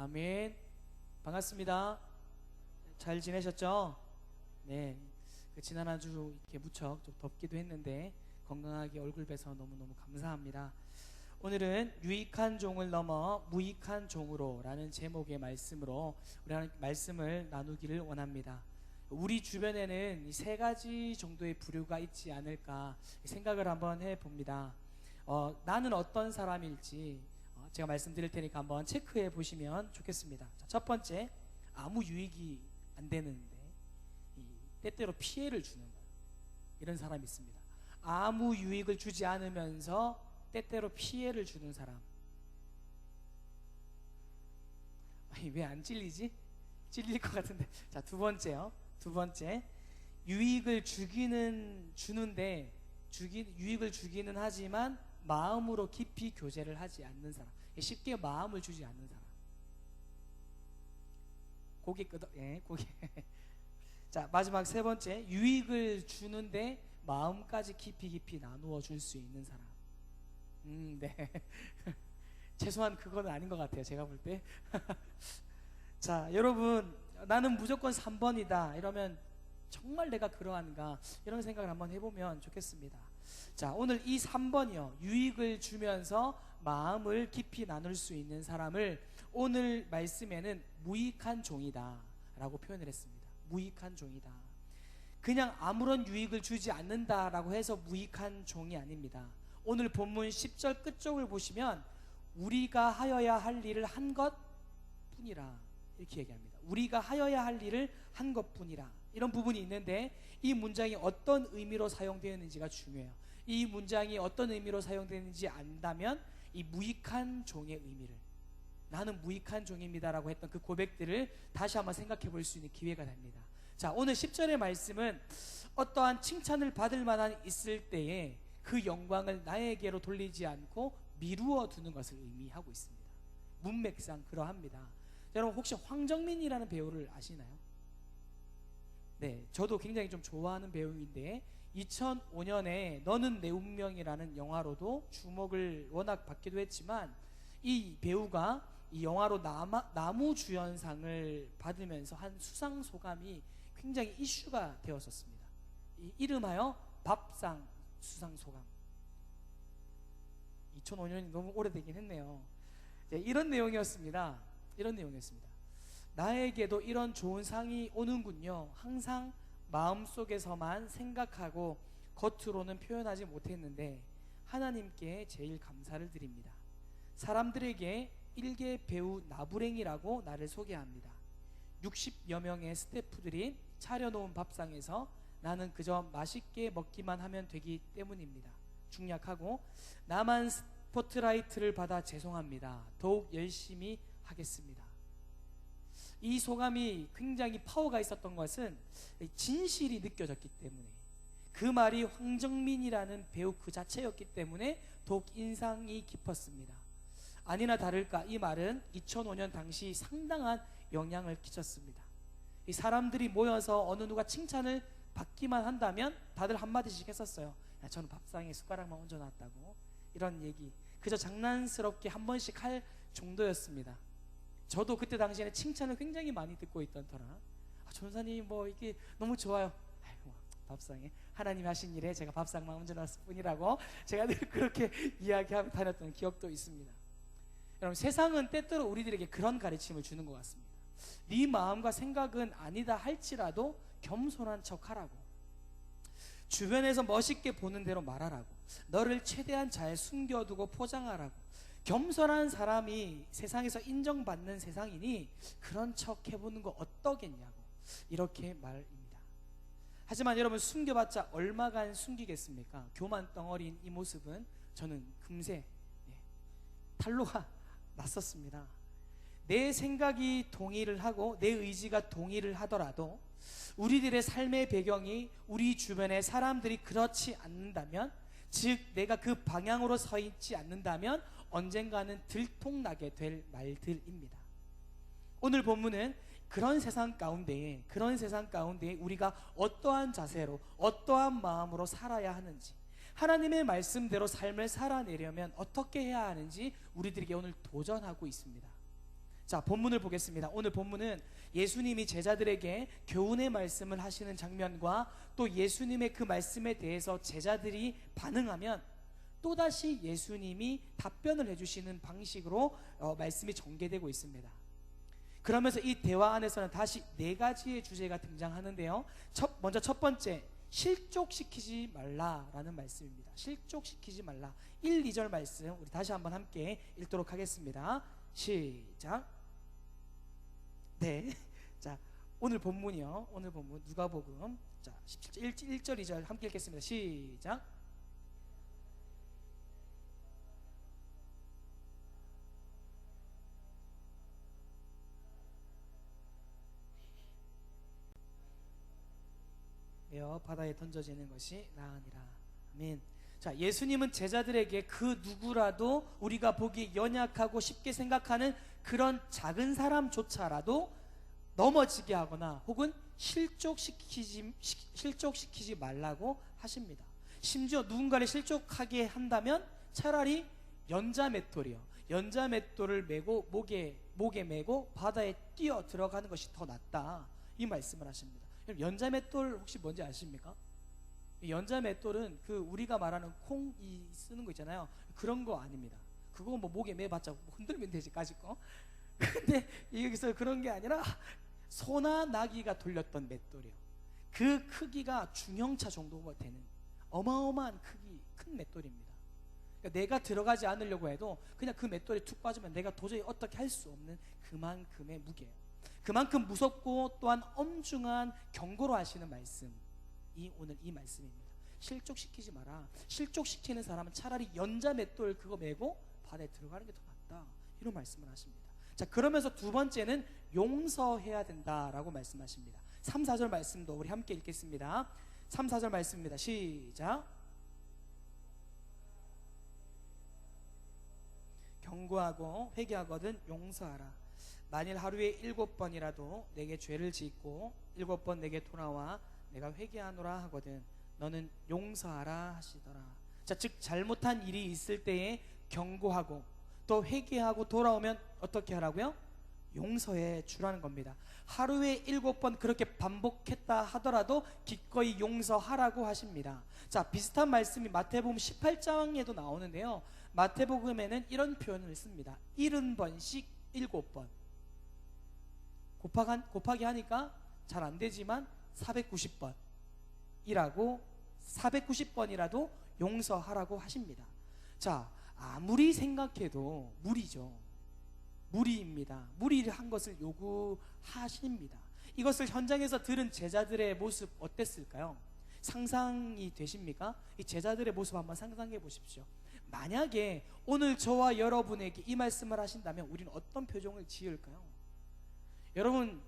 아멘. 반갑습니다. 잘 지내셨죠? 네. 지난 한 주 이렇게 무척 좀 덥기도 했는데 건강하게 얼굴 뵈서 너무너무 감사합니다. 오늘은 유익한 종을 넘어 무익한 종으로 라는 제목의 말씀으로 우리 하나님 말씀을 나누기를 원합니다. 우리 주변에는 이 세 가지 정도의 부류가 있지 않을까 생각을 한번 해봅니다. 나는 어떤 사람일지 제가 말씀드릴 테니까 한번 체크해 보시면 좋겠습니다. 자, 첫 번째, 아무 유익이 안 되는데 때때로 피해를 주는 거예요. 이런 사람이 있습니다. 아무 유익을 주지 않으면서 때때로 피해를 주는 사람. 왜 안 찔리지? 찔릴 것 같은데. 자, 두 번째요. 두 번째, 유익을 주는데 유익을 주기는 하지만 마음으로 깊이 교제를 하지 않는 사람. 쉽게 마음을 주지 않는 사람. 고개 고개. 자, 마지막 세 번째, 유익을 주는데 마음까지 깊이 나누어 줄 수 있는 사람. 네. 최소한 그건 아닌 것 같아요, 제가 볼 때. 자, 여러분, 나는 무조건 3번이다 이러면 정말 내가 그러한가, 이런 생각을 한번 해보면 좋겠습니다. 자, 오늘 이 3번이요, 유익을 주면서 마음을 깊이 나눌 수 있는 사람을 오늘 말씀에는 무익한 종이다 라고 표현을 했습니다. 무익한 종이다. 그냥 아무런 유익을 주지 않는다라고 해서 무익한 종이 아닙니다. 오늘 본문 10절 끝쪽을 보시면 우리가 하여야 할 일을 한 것뿐이라 이렇게 얘기합니다. 우리가 하여야 할 일을 한 것뿐이라, 이런 부분이 있는데 이 문장이 어떤 의미로 사용되었는지가 중요해요. 이 문장이 어떤 의미로 사용되는지 안다면 이 무익한 종의 의미를, 나는 무익한 종입니다라고 했던 그 고백들을 다시 한번 생각해 볼 수 있는 기회가 됩니다. 자, 오늘 10절의 말씀은 어떠한 칭찬을 받을 만한 있을 때에 그 영광을 나에게로 돌리지 않고 미루어 두는 것을 의미하고 있습니다. 문맥상 그러합니다. 여러분, 혹시 황정민이라는 배우를 아시나요? 네, 저도 굉장히 좀 좋아하는 배우인데 2005년에 너는 내 운명이라는 영화로도 주목을 워낙 받기도 했지만 이 배우가 이 영화로 나무주연상을 받으면서 한 수상 소감이 굉장히 이슈가 되었었습니다. 이름하여 밥상 수상 소감. 2005년이 너무 오래되긴 했네요. 이런 내용이었습니다. 나에게도 이런 좋은 상이 오는군요. 항상 마음속에서만 생각하고 겉으로는 표현하지 못했는데 하나님께 제일 감사를 드립니다. 사람들에게 일개 배우 나부랭이라고 나를 소개합니다. 60여 명의 스태프들이 차려놓은 밥상에서 나는 그저 맛있게 먹기만 하면 되기 때문입니다. 중략하고 나만 스포트라이트를 받아 죄송합니다. 더욱 열심히 하겠습니다. 이 소감이 굉장히 파워가 있었던 것은 진실이 느껴졌기 때문에, 그 말이 황정민이라는 배우 그 자체였기 때문에 더욱 인상이 깊었습니다. 아니나 다를까 이 말은 2005년 당시 상당한 영향을 끼쳤습니다. 이 사람들이 모여서 어느 누가 칭찬을 받기만 한다면 다들 한마디씩 했었어요. 야, 저는 밥상에 숟가락만 얹어놨다고, 이런 얘기 그저 장난스럽게 한 번씩 할 정도였습니다. 저도 그때 당시에는 칭찬을 굉장히 많이 듣고 있던 터라 전사님 뭐 이게 너무 좋아요. 아이고, 밥상에 하나님이 하신 일에 제가 밥상만 얹어놨을 뿐이라고 제가 늘 그렇게 이야기하며 다녔던 기억도 있습니다. 여러분, 세상은 때때로 우리들에게 그런 가르침을 주는 것 같습니다. 네 마음과 생각은 아니다 할지라도 겸손한 척하라고, 주변에서 멋있게 보는 대로 말하라고, 너를 최대한 잘 숨겨두고 포장하라고, 겸손한 사람이 세상에서 인정받는 세상이니 그런 척 해보는 거 어떠겠냐고, 이렇게 말입니다. 하지만 여러분, 숨겨봤자 얼마간 숨기겠습니까? 교만 덩어리인 이 모습은 저는 금세 탄로가 났었습니다. 내 생각이 동의를 하고 내 의지가 동의를 하더라도 우리들의 삶의 배경이 우리 주변의 사람들이 그렇지 않는다면, 즉 내가 그 방향으로 서 있지 않는다면 언젠가는 들통나게 될 말들입니다. 오늘 본문은 그런 세상 가운데에 우리가 어떠한 자세로 어떠한 마음으로 살아야 하는지, 하나님의 말씀대로 삶을 살아내려면 어떻게 해야 하는지 우리들에게 오늘 도전하고 있습니다. 자, 본문을 보겠습니다. 오늘 본문은 예수님이 제자들에게 교훈의 말씀을 하시는 장면과 또 예수님의 그 말씀에 대해서 제자들이 반응하면 또다시 예수님이 답변을 해주시는 방식으로 말씀이 전개되고 있습니다. 그러면서 이 대화 안에서는 다시 네 가지의 주제가 등장하는데요. 먼저 첫 번째, 실족시키지 말라라는 말씀입니다. 실족시키지 말라. 1, 2절 말씀 우리 다시 한번 함께 읽도록 하겠습니다. 시작. 네. 자, 오늘 본문이요. 오늘 본문 누가복음. 자, 1절 2절 함께 읽겠습니다. 시작. 바다에 던져지는 것이 나으니라. 아멘. 자, 예수님은 제자들에게 그 누구라도 우리가 보기 연약하고 쉽게 생각하는 그런 작은 사람조차라도 넘어지게 하거나 혹은 실족시키지 말라고 하십니다. 심지어 누군가를 실족하게 한다면 차라리 연자맷돌이요, 연자맷돌을 메고 목에 메고 바다에 뛰어 들어가는 것이 더 낫다, 이 말씀을 하십니다. 연자맷돌 혹시 뭔지 아십니까? 연자맷돌은 그 우리가 말하는 콩이 쓰는 거 있잖아요. 그런 거 아닙니다. 그거 뭐 목에 매봤자 흔들면 되지 까짓 거. 근데 여기서 그런 게 아니라 소나 나귀가 돌렸던 맷돌이요. 그 크기가 중형차 정도가 되는 어마어마한 크기, 큰 맷돌입니다. 그러니까 내가 들어가지 않으려고 해도 그냥 그 맷돌에 툭 빠지면 내가 도저히 어떻게 할 수 없는 그만큼의 무게예요. 그만큼 무섭고 또한 엄중한 경고로 하시는 말씀이 오늘 이 말씀입니다. 실족시키지 마라. 실족시키는 사람은 차라리 연자 맷돌 그거 메고 바다에 들어가는 게 더 낫다, 이런 말씀을 하십니다. 자, 그러면서 두 번째는 용서해야 된다라고 말씀하십니다. 3, 4절 말씀도 우리 함께 읽겠습니다. 3, 4절 말씀입니다. 시작. 경고하고 회개하거든 용서하라. 만일 하루에 7번이라도 내게 죄를 짓고 7번 내게 돌아와 내가 회개하노라 하거든 너는 용서하라 하시더라. 자, 즉 잘못한 일이 있을 때에 경고하고 또 회개하고 돌아오면 어떻게 하라고요? 용서해 주라는 겁니다. 하루에 7번 그렇게 반복했다 하더라도 기꺼이 용서하라고 하십니다. 자, 비슷한 말씀이 마태복음 18장에도 나오는데요. 마태복음에는 이런 표현을 씁니다. 70번씩 7번. 곱하기 하니까 잘 안 되지만 490번이라고 490번이라도 용서하라고 하십니다. 자, 아무리 생각해도 무리죠. 무리입니다. 무리를 한 것을 요구하십니다. 이것을 현장에서 들은 제자들의 모습 어땠을까요? 상상이 되십니까? 이 제자들의 모습 한번 상상해 보십시오. 만약에 오늘 저와 여러분에게 이 말씀을 하신다면 우리는 어떤 표정을 지을까요? 여러분,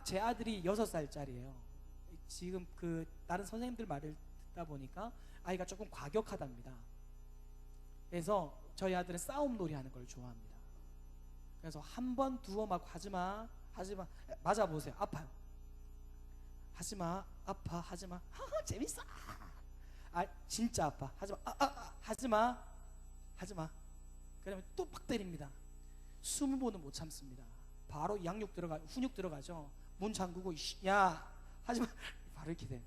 제 아들이 6살짜리예요. 지금 다른 선생님들 말을 듣다 보니까 아이가 조금 과격하답니다. 그래서 저희 아들은 싸움놀이 하는 걸 좋아합니다. 그래서 한 번, 두 번 막 하지마, 맞아보세요. 아파요. 하지마, 아파, 하지마, 재밌어. 진짜 아파. 하지마, 하지마. 그러면 또 팍 때립니다. 20번은 못 참습니다. 바로 훈육 들어가죠. 문 잠그고 야 하지마, 바로 이렇게 돼요.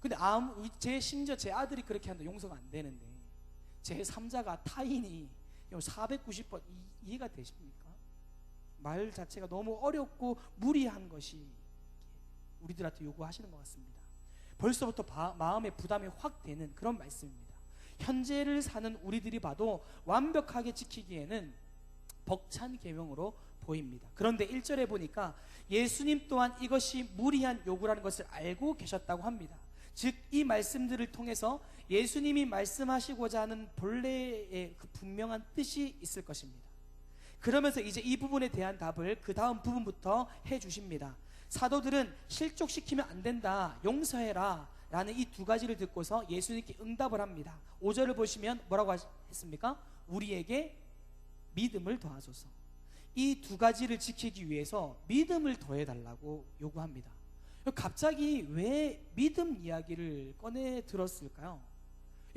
근데 심지어 제 아들이 그렇게 하는데 용서가 안 되는데 제 3자가 타인이 490번 이해가 되십니까? 말 자체가 너무 어렵고 무리한 것이 우리들한테 요구하시는 것 같습니다. 벌써부터 마음의 부담이 확 되는 그런 말씀입니다. 현재를 사는 우리들이 봐도 완벽하게 지키기에는 벅찬 계명으로 보입니다. 그런데 1절에 보니까 예수님 또한 이것이 무리한 요구라는 것을 알고 계셨다고 합니다. 즉 이 말씀들을 통해서 예수님이 말씀하시고자 하는 본래의 그 분명한 뜻이 있을 것입니다. 그러면서 이제 이 부분에 대한 답을 그 다음 부분부터 해주십니다. 사도들은 실족시키면 안 된다, 용서해라 라는 이 두 가지를 듣고서 예수님께 응답을 합니다. 5절을 보시면 뭐라고 했습니까? 우리에게 믿음을 더하소서. 이 두 가지를 지키기 위해서 믿음을 더해달라고 요구합니다. 갑자기 왜 믿음 이야기를 꺼내 들었을까요?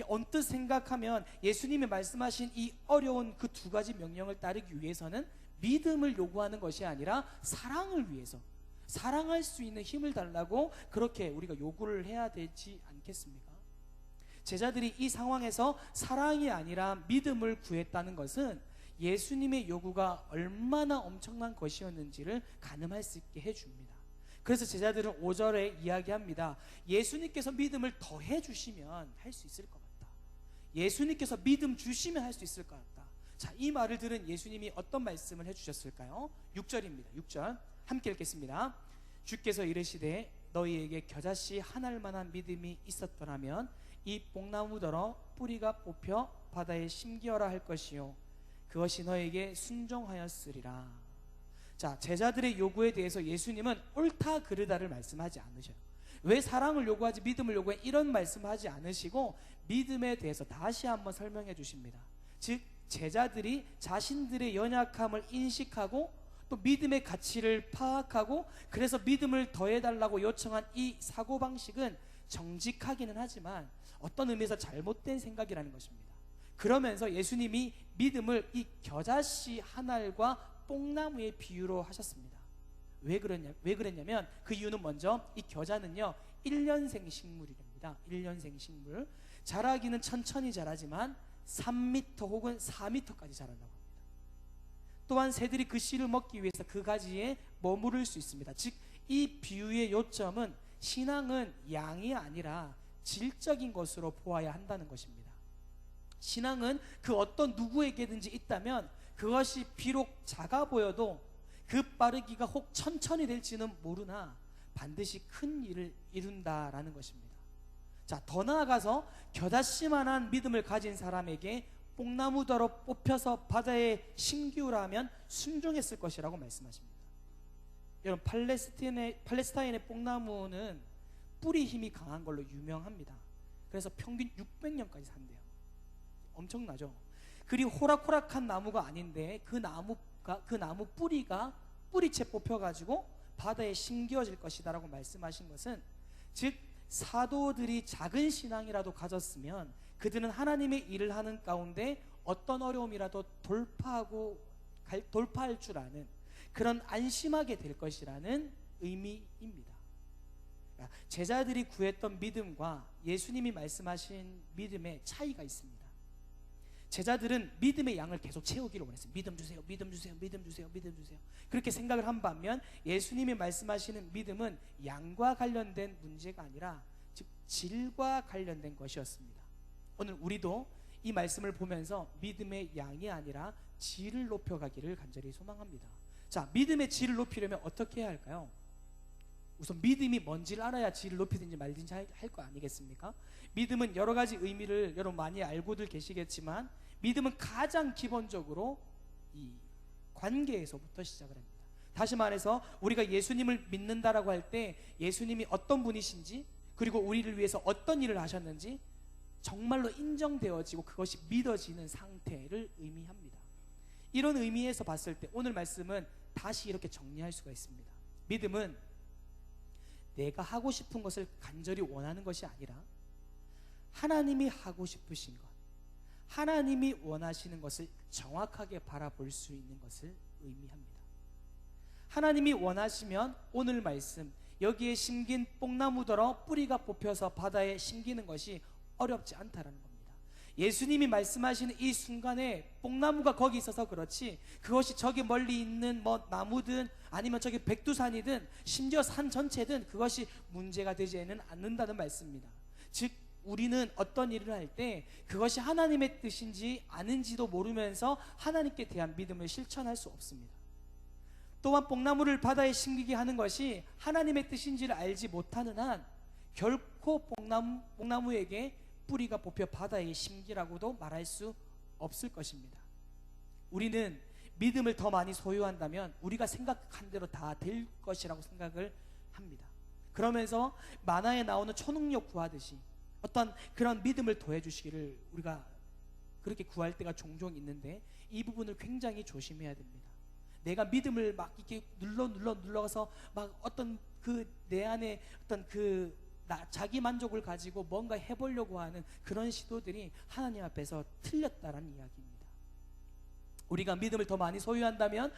언뜻 생각하면 예수님이 말씀하신 이 어려운 그 두 가지 명령을 따르기 위해서는 믿음을 요구하는 것이 아니라 사랑을 위해서, 사랑할 수 있는 힘을 달라고 그렇게 우리가 요구를 해야 되지 않겠습니까? 제자들이 이 상황에서 사랑이 아니라 믿음을 구했다는 것은 예수님의 요구가 얼마나 엄청난 것이었는지를 가늠할 수 있게 해줍니다. 그래서 제자들은 5절에 이야기합니다. 예수님께서 믿음을 더해 주시면 할 수 있을 것 같다. 예수님께서 믿음 주시면 할 수 있을 것 같다. 자, 이 말을 들은 예수님이 어떤 말씀을 해주셨을까요? 6절입니다. 6절 함께 읽겠습니다. 주께서 이르시되 너희에게 겨자씨 한 알만한 믿음이 있었더라면 이 뽕나무더러 뿌리가 뽑혀 바다에 심기어라 할 것이요 그것이 너에게 순종하였으리라. 자, 제자들의 요구에 대해서 예수님은 옳다 그르다를 말씀하지 않으셔요. 왜 사랑을 요구하지 믿음을 요구해, 이런 말씀하지 않으시고 믿음에 대해서 다시 한번 설명해 주십니다. 즉 제자들이 자신들의 연약함을 인식하고 또 믿음의 가치를 파악하고 그래서 믿음을 더해달라고 요청한 이 사고방식은 정직하기는 하지만 어떤 의미에서 잘못된 생각이라는 것입니다. 그러면서 예수님이 믿음을 이 겨자씨 한 알과 뽕나무의 비유로 하셨습니다. 왜 그랬냐면 그 이유는 먼저 이 겨자는요 1년생 식물입니다. 1년생 식물. 자라기는 천천히 자라지만 3m 혹은 4m까지 자란다고 합니다. 또한 새들이 그 씨를 먹기 위해서 그 가지에 머무를 수 있습니다. 즉 이 비유의 요점은 신앙은 양이 아니라 질적인 것으로 보아야 한다는 것입니다. 신앙은 그 어떤 누구에게든지 있다면 그것이 비록 작아 보여도 그 빠르기가 혹 천천히 될지는 모르나 반드시 큰 일을 이룬다라는 것입니다. 자, 더 나아가서 겨자씨만한 믿음을 가진 사람에게 뽕나무더러 뽑혀서 바다에 심기우라면 순종했을 것이라고 말씀하십니다. 여러분, 팔레스타인의 뽕나무는 뿌리 힘이 강한 걸로 유명합니다. 그래서 평균 600년까지 산대요. 엄청나죠? 그리 호락호락한 나무가 아닌데 그 나무 뿌리가 뿌리채 뽑혀가지고 바다에 심겨질 것이다라고 말씀하신 것은, 즉 사도들이 작은 신앙이라도 가졌으면 그들은 하나님의 일을 하는 가운데 어떤 어려움이라도 돌파할 줄 아는 그런 안심하게 될 것이라는 의미입니다. 제자들이 구했던 믿음과 예수님이 말씀하신 믿음의 차이가 있습니다. 제자들은 믿음의 양을 계속 채우기를 원했어요. 믿음 주세요, 믿음 주세요, 믿음 주세요, 믿음 주세요. 그렇게 생각을 한 반면 예수님이 말씀하시는 믿음은 양과 관련된 문제가 아니라 즉 질과 관련된 것이었습니다. 오늘 우리도 이 말씀을 보면서 믿음의 양이 아니라 질을 높여가기를 간절히 소망합니다. 자, 믿음의 질을 높이려면 어떻게 해야 할까요? 우선 믿음이 뭔지를 알아야 질을 높이든지 말든지 할 거 아니겠습니까? 믿음은 여러 가지 의미를 여러분 많이 알고들 계시겠지만 믿음은 가장 기본적으로 이 관계에서부터 시작을 합니다. 다시 말해서 우리가 예수님을 믿는다라고 할 때 예수님이 어떤 분이신지 그리고 우리를 위해서 어떤 일을 하셨는지 정말로 인정되어지고 그것이 믿어지는 상태를 의미합니다. 이런 의미에서 봤을 때 오늘 말씀은 다시 이렇게 정리할 수가 있습니다. 믿음은 내가 하고 싶은 것을 간절히 원하는 것이 아니라 하나님이 하고 싶으신 것, 하나님이 원하시는 것을 정확하게 바라볼 수 있는 것을 의미합니다. 하나님이 원하시면 오늘 말씀 여기에 심긴 뽕나무더러 뿌리가 뽑혀서 바다에 심기는 것이 어렵지 않다라는 겁니다. 예수님이 말씀하시는 이 순간에 뽕나무가 거기 있어서 그렇지 그것이 저기 멀리 있는 뭐 나무든 아니면 저기 백두산이든 심지어 산 전체든 그것이 문제가 되지는 않는다는 말씀입니다. 즉 우리는 어떤 일을 할 때 그것이 하나님의 뜻인지 아닌지도 모르면서 하나님께 대한 믿음을 실천할 수 없습니다. 또한 뽕나무를 바다에 심기게 하는 것이 하나님의 뜻인지를 알지 못하는 한 결코 뽕나무에게 뿌리가 뽑혀 바다에 심기라고도 말할 수 없을 것입니다. 우리는 믿음을 더 많이 소유한다면 우리가 생각한 대로 다 될 것이라고 생각을 합니다. 그러면서 만화에 나오는 초능력 구하듯이 어떤 그런 믿음을 더해 주시기를 우리가 그렇게 구할 때가 종종 있는데 이 부분을 굉장히 조심해야 됩니다. 내가 믿음을 막 이렇게 눌러가서 막 어떤 그 내 안에 어떤 그 자기 만족을 가지고 뭔가 해보려고 하는 그런 시도들이 하나님 앞에서 틀렸다라는 이야기입니다. 우리가 믿음을 더 많이 소유한다면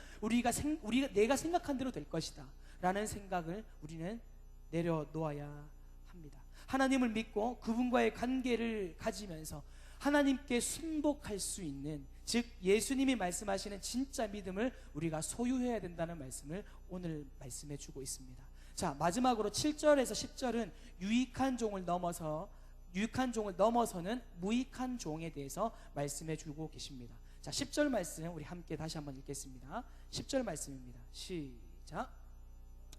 내가 생각한 대로 될 것이다 라는 생각을 우리는 내려놓아야 합니다. 하나님을 믿고 그분과의 관계를 가지면서 하나님께 순복할 수 있는, 즉 예수님이 말씀하시는 진짜 믿음을 우리가 소유해야 된다는 말씀을 오늘 말씀해 주고 있습니다. 자, 마지막으로 7절에서 10절은 유익한 종을 넘어서는 무익한 종에 대해서 말씀해 주고 계십니다. 자, 10절 말씀 우리 함께 다시 한번 읽겠습니다. 10절 말씀입니다. 시작.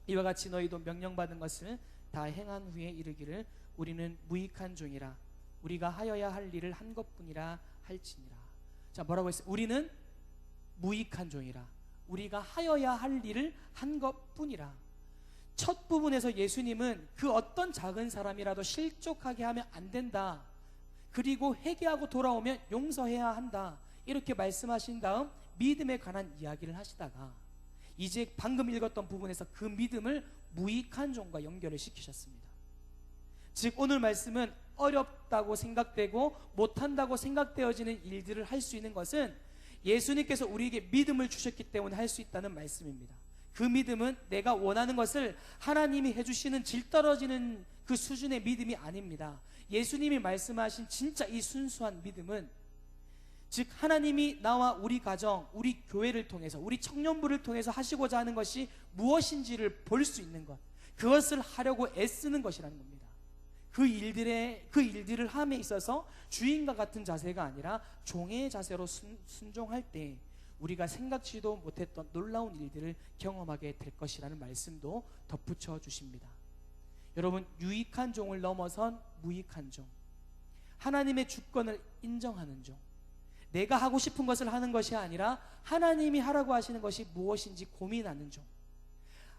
이와 같이 너희도 명령받은 것을 다 행한 후에 이르기를 우리는 무익한 종이라, 우리가 하여야 할 일을 한 것뿐이라 할지니라. 자, 뭐라고 했어요? 우리는 무익한 종이라, 우리가 하여야 할 일을 한 것뿐이라. 첫 부분에서 예수님은 그 어떤 작은 사람이라도 실족하게 하면 안 된다, 그리고 회개하고 돌아오면 용서해야 한다, 이렇게 말씀하신 다음 믿음에 관한 이야기를 하시다가 이제 방금 읽었던 부분에서 그 믿음을 무익한 종과 연결을 시키셨습니다. 즉 오늘 말씀은 어렵다고 생각되고 못한다고 생각되어지는 일들을 할 수 있는 것은 예수님께서 우리에게 믿음을 주셨기 때문에 할 수 있다는 말씀입니다. 그 믿음은 내가 원하는 것을 하나님이 해주시는 질 떨어지는 그 수준의 믿음이 아닙니다. 예수님이 말씀하신 진짜 이 순수한 믿음은, 즉 하나님이 나와 우리 가정, 우리 교회를 통해서, 우리 청년부를 통해서 하시고자 하는 것이 무엇인지를 볼 수 있는 것, 그것을 하려고 애쓰는 것이라는 겁니다. 그 일들을 함에 있어서 주인과 같은 자세가 아니라 종의 자세로 순종할 때 우리가 생각지도 못했던 놀라운 일들을 경험하게 될 것이라는 말씀도 덧붙여 주십니다. 여러분, 유익한 종을 넘어선 무익한 종, 하나님의 주권을 인정하는 종, 내가 하고 싶은 것을 하는 것이 아니라 하나님이 하라고 하시는 것이 무엇인지 고민하는 종,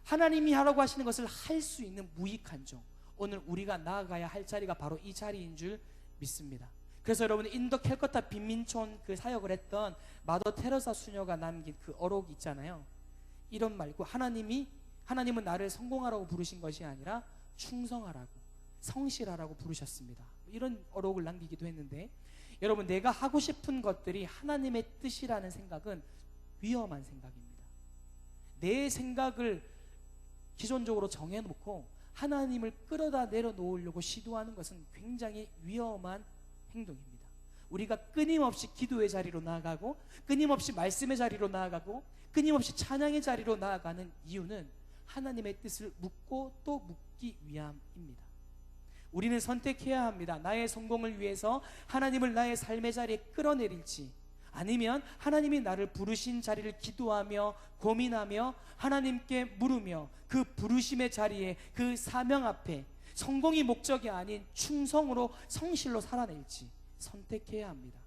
하나님이 하라고 하시는 것을 할 수 있는 무익한 종, 오늘 우리가 나아가야 할 자리가 바로 이 자리인 줄 믿습니다. 그래서 여러분, 인도 캘커타 빈민촌 그 사역을 했던 마더 테레사 수녀가 남긴 그 어록 있잖아요. 이런 말고, 하나님은 나를 성공하라고 부르신 것이 아니라 충성하라고, 성실하라고 부르셨습니다. 이런 어록을 남기기도 했는데, 여러분, 내가 하고 싶은 것들이 하나님의 뜻이라는 생각은 위험한 생각입니다. 내 생각을 기존적으로 정해놓고 하나님을 끌어다 내려놓으려고 시도하는 것은 굉장히 위험한 행동입니다. 우리가 끊임없이 기도의 자리로 나아가고, 끊임없이 말씀의 자리로 나아가고, 끊임없이 찬양의 자리로 나아가는 이유는 하나님의 뜻을 묻고 또 묻기 위함입니다. 우리는 선택해야 합니다. 나의 성공을 위해서 하나님을 나의 삶의 자리에 끌어내릴지, 아니면 하나님이 나를 부르신 자리를 기도하며 고민하며 하나님께 물으며 그 부르심의 자리에, 그 사명 앞에 성공이 목적이 아닌 충성으로 성실로 살아낼지 선택해야 합니다.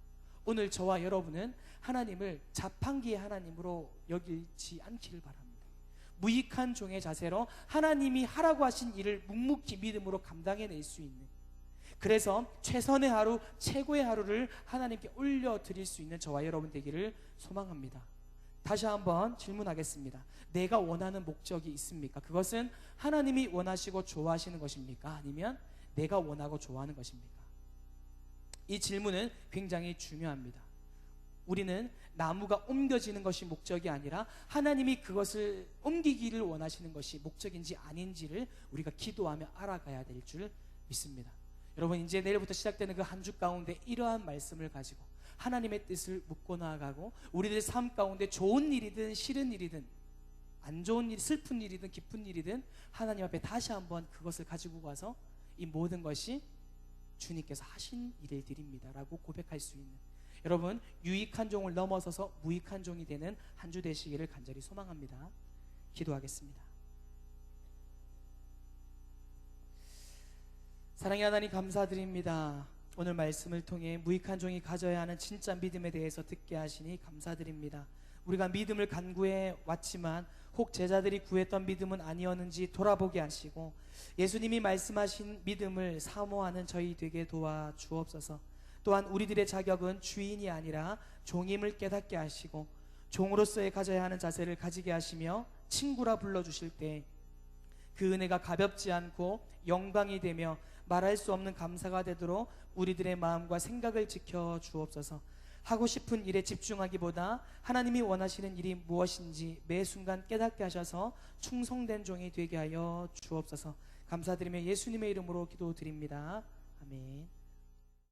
오늘 저와 여러분은 하나님을 자판기의 하나님으로 여기지 않기를 바랍니다. 무익한 종의 자세로 하나님이 하라고 하신 일을 묵묵히 믿음으로 감당해낼 수 있는, 그래서 최선의 하루, 최고의 하루를 하나님께 올려드릴 수 있는 저와 여러분 되기를 소망합니다. 다시 한번 질문하겠습니다. 내가 원하는 목적이 있습니까? 그것은 하나님이 원하시고 좋아하시는 것입니까? 아니면 내가 원하고 좋아하는 것입니까? 이 질문은 굉장히 중요합니다. 우리는 나무가 옮겨지는 것이 목적이 아니라 하나님이 그것을 옮기기를 원하시는 것이 목적인지 아닌지를 우리가 기도하며 알아가야 될 줄 믿습니다. 여러분, 이제 내일부터 시작되는 그 한 주 가운데 이러한 말씀을 가지고 하나님의 뜻을 묻고 나아가고, 우리들의 삶 가운데 좋은 일이든 싫은 일이든, 안 좋은 일, 슬픈 일이든 기쁜 일이든 하나님 앞에 다시 한번 그것을 가지고 가서 이 모든 것이 주님께서 하신 일들입니다 라고 고백할 수 있는, 여러분, 유익한 종을 넘어서서 무익한 종이 되는 한 주 되시기를 간절히 소망합니다. 기도하겠습니다. 사랑의 하나님, 감사드립니다. 오늘 말씀을 통해 무익한 종이 가져야 하는 진짜 믿음에 대해서 듣게 하시니 감사드립니다. 우리가 믿음을 간구해 왔지만 혹 제자들이 구했던 믿음은 아니었는지 돌아보게 하시고, 예수님이 말씀하신 믿음을 사모하는 저희 되게 도와 주옵소서. 또한 우리들의 자격은 주인이 아니라 종임을 깨닫게 하시고, 종으로서의 가져야 하는 자세를 가지게 하시며, 친구라 불러주실 때 그 은혜가 가볍지 않고 영광이 되며 말할 수 없는 감사가 되도록 우리들의 마음과 생각을 지켜 주옵소서. 하고 싶은 일에 집중하기보다 하나님이 원하시는 일이 무엇인지 매 순간 깨닫게 하셔서 충성된 종이 되게 하여 주옵소서. 감사드리며 예수님의 이름으로 기도드립니다. 아멘.